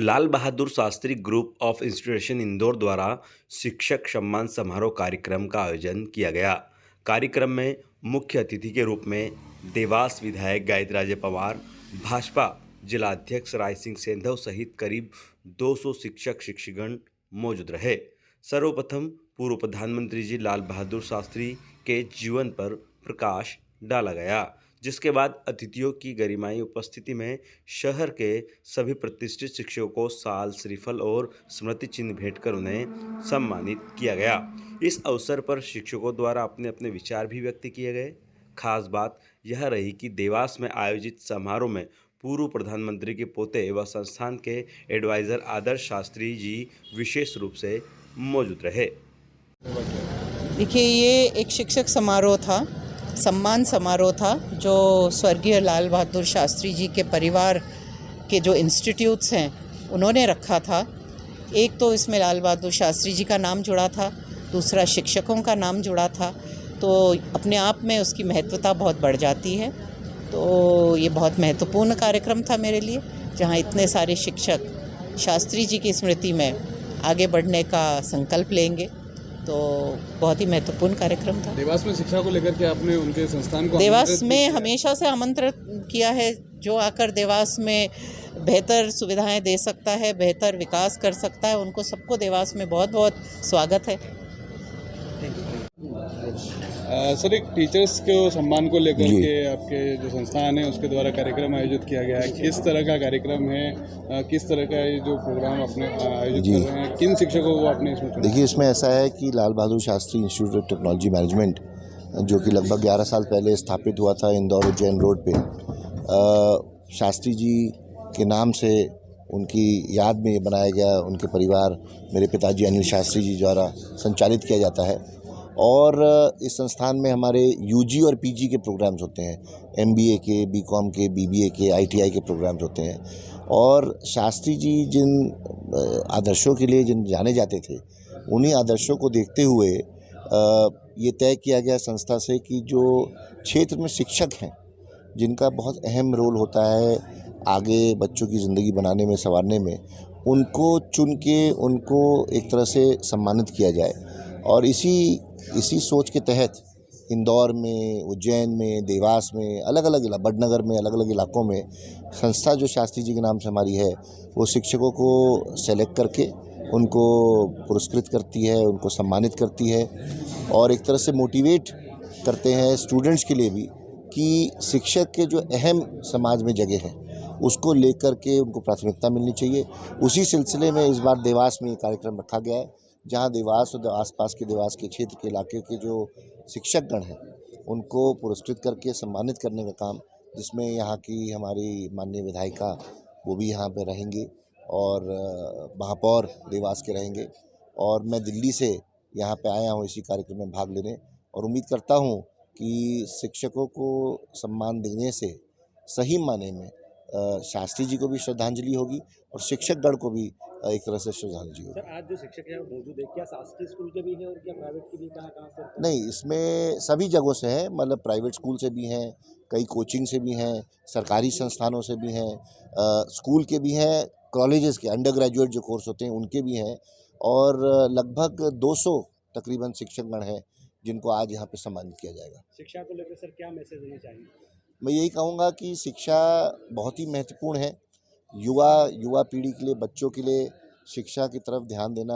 Lal Bahadur Shastri group of institution Indore द्वारा शिक्षक सम्मान समारोह कार्यक्रम का आयोजन किया गया। कार्यक्रम में मुख्य अतिथि के रूप में देवास विधायक गायत्रीराजे पवार, भाजपा जिला अध्यक्ष राय सिंह सेंधव सहित करीब 200 शिक्षक शिक्षकगण मौजूद रहे। सर्वप्रथम पूर्व प्रधानमंत्री जी लाल बहादुर शास्त्री के जीवन पर प्रकाश डाला गया, जिसके बाद अतिथियों की गरिमाई उपस्थिति में शहर के सभी प्रतिष्ठित शिक्षकों को शाल, श्रीफल और स्मृति चिन्ह भेंट कर उन्हें सम्मानित किया गया। इस अवसर पर शिक्षकों द्वारा अपने अपने विचार भी व्यक्त किए गए। खास बात यह रही कि देवास में आयोजित समारोह में पूर्व प्रधानमंत्री के पोते व संस्थान के एडवाइजर आदर्श शास्त्री जी विशेष रूप से मौजूद रहे। देखिए, ये एक शिक्षक समारोह था, सम्मान समारोह था जो स्वर्गीय लाल बहादुर शास्त्री जी के परिवार के जो इंस्टीट्यूट्स हैं उन्होंने रखा था। एक तो इसमें लाल बहादुर शास्त्री जी का नाम जुड़ा था, दूसरा शिक्षकों का नाम जुड़ा था, तो अपने आप में उसकी महत्वता बहुत बढ़ जाती है। तो ये बहुत महत्वपूर्ण कार्यक्रम था मेरे लिए, जहाँ इतने सारे शिक्षक शास्त्री जी की स्मृति में आगे बढ़ने का संकल्प लेंगे। तो बहुत ही महत्वपूर्ण कार्यक्रम था। देवास में शिक्षा को लेकर के आपने उनके संस्थान को देवास में हमेशा से आमंत्रित किया है। जो आकर देवास में बेहतर सुविधाएं दे सकता है, बेहतर विकास कर सकता है, उनको सबको देवास में बहुत बहुत स्वागत है। सर, एक टीचर्स के सम्मान को लेकर के आपके जो संस्थान है उसके द्वारा कार्यक्रम आयोजित किया गया है। किस तरह का कार्यक्रम है, किस तरह का ये जो प्रोग्राम आपने आयोजित कर रहे हैं, किन शिक्षकों को आपने इसमें चुना? देखिए, इसमें ऐसा है कि Lal Bahadur Shastri institute of technology management, जो कि लगभग 11 साल पहले स्थापित हुआ था इंदौर उज्जैन रोड पे, शास्त्री जी के नाम से उनकी याद में बनाया गया। उनके परिवार, मेरे पिताजी अनिल शास्त्री जी द्वारा संचालित किया जाता है। और इस संस्थान में हमारे यूजी और पीजी के प्रोग्राम्स होते हैं, एमबीए के, बीकॉम के, बीबीए के, आईटीआई के प्रोग्राम्स होते हैं। और शास्त्री जी जिन आदर्शों के लिए जिन जाने जाते थे, उन्हीं आदर्शों को देखते हुए ये तय किया गया संस्था से कि जो क्षेत्र में शिक्षक हैं, जिनका बहुत अहम रोल होता है आगे बच्चों की ज़िंदगी बनाने में, संवारने में, उनको चुन के उनको एक तरह से सम्मानित किया जाए। और इसी सोच के तहत इंदौर में, उज्जैन में, देवास में, अलग अलग बड़नगर में, अलग अलग इलाकों में संस्था जो शास्त्री जी के नाम से हमारी है, वो शिक्षकों को सेलेक्ट करके उनको पुरस्कृत करती है, उनको सम्मानित करती है और एक तरह से मोटिवेट करते हैं स्टूडेंट्स के लिए भी कि शिक्षक के जो अहम समाज में जगह है उसको लेकर के उनको प्राथमिकता मिलनी चाहिए। उसी सिलसिले में इस बार देवास में ये कार्यक्रम रखा गया है, जहां देवास और आसपास के देवास के क्षेत्र के इलाके के जो शिक्षकगण हैं उनको पुरस्कृत करके सम्मानित करने का काम, जिसमें यहाँ की हमारी माननीय विधायिका वो भी यहाँ पे रहेंगे और महापौर देवास के रहेंगे। और मैं दिल्ली से यहाँ पे आया हूँ इसी कार्यक्रम में भाग लेने, और उम्मीद करता हूँ कि शिक्षकों को सम्मान देने से सही माने में शास्त्री जी को भी श्रद्धांजलि होगी और शिक्षकगण को भी एक तरह से श्रद्धांजलि होगी। सर, आज जो शिक्षक हैं मौजूद है, क्या शासकीय स्कूल के भी हैं और क्या प्राइवेट के भी, कहाँ से? नहीं, इसमें सभी जगहों से हैं, मतलब प्राइवेट स्कूल से भी हैं, कई कोचिंग से भी हैं, सरकारी संस्थानों से भी हैं, स्कूल के भी हैं, कॉलेजेस के अंडर ग्रेजुएट जो कोर्स होते हैं उनके भी हैं, और लगभग 200 तकरीबन शिक्षकगण हैं जिनको आज यहाँ पे सम्मानित किया जाएगा। शिक्षा को लेकर सर क्या मैसेज देना चाहेंगे? मैं यही कहूँगा कि शिक्षा बहुत ही महत्वपूर्ण है। युवा पीढ़ी के लिए, बच्चों के लिए शिक्षा की तरफ ध्यान देना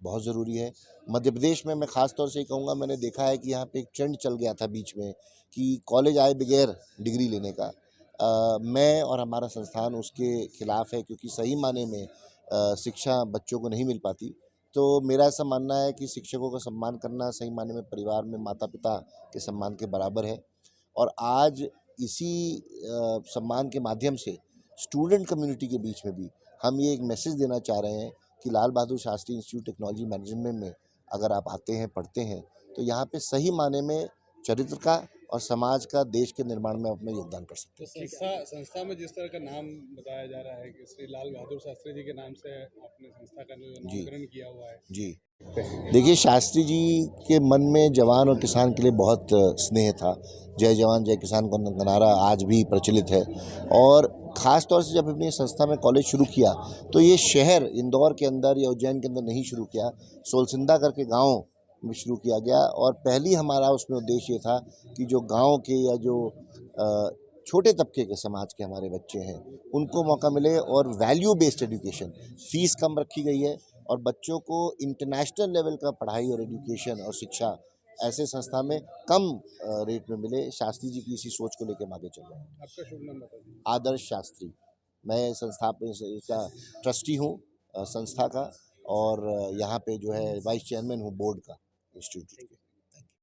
बहुत ज़रूरी है। मध्य प्रदेश में मैं ख़ास तौर से कहूँगा, मैंने देखा है कि यहाँ पे एक ट्रेंड चल गया था बीच में कि कॉलेज आए बगैर डिग्री लेने का। मैं और हमारा संस्थान उसके ख़िलाफ़ है, क्योंकि सही माने में शिक्षा बच्चों को नहीं मिल पाती। तो मेरा ऐसा मानना है कि शिक्षकों का सम्मान करना सही माने में परिवार में माता पिता के सम्मान के बराबर है। और आज इसी सम्मान के माध्यम से स्टूडेंट कम्युनिटी के बीच में भी हम ये एक मैसेज देना चाह रहे हैं कि Lal Bahadur Shastri institute technology management में अगर आप आते हैं, पढ़ते हैं, तो यहाँ पे सही माने में चरित्र का और समाज का, देश के निर्माण में अपना योगदान कर सकते हैं। तो संस्था में जिस तरह का नाम बताया जा रहा है कि श्री लाल बहादुर शास्त्री जी के नाम से आपने संस्था का नामकरण किया हुआ है। जी, देखिए, शास्त्री जी के मन में जवान और किसान के लिए बहुत स्नेह था। जय जवान जय किसान का नारा आज भी प्रचलित है, और ख़ास तौर से जब हमने संस्था में कॉलेज शुरू किया तो ये शहर इंदौर के अंदर या उज्जैन के अंदर नहीं शुरू किया, सोलसिंदा करके गांव में शुरू किया गया। और पहली हमारा उसमें उद्देश्य ये था कि जो गांव के या जो छोटे तबके के समाज के हमारे बच्चे हैं उनको मौका मिले, और वैल्यू बेस्ड एजुकेशन, फीस कम रखी गई है और बच्चों को इंटरनेशनल लेवल का पढ़ाई और एजुकेशन और शिक्षा ऐसे संस्था में कम रेट में मिले। शास्त्री जी की इसी सोच को लेकर हम आगे चल रहे हैं। आपका शुभ नाम बताइए। आदर्श शास्त्री, मैं संस्था का ट्रस्टी हूँ संस्था का, और यहाँ पे जो है वाइस चेयरमैन हूँ बोर्ड का इंस्टीट्यूट के।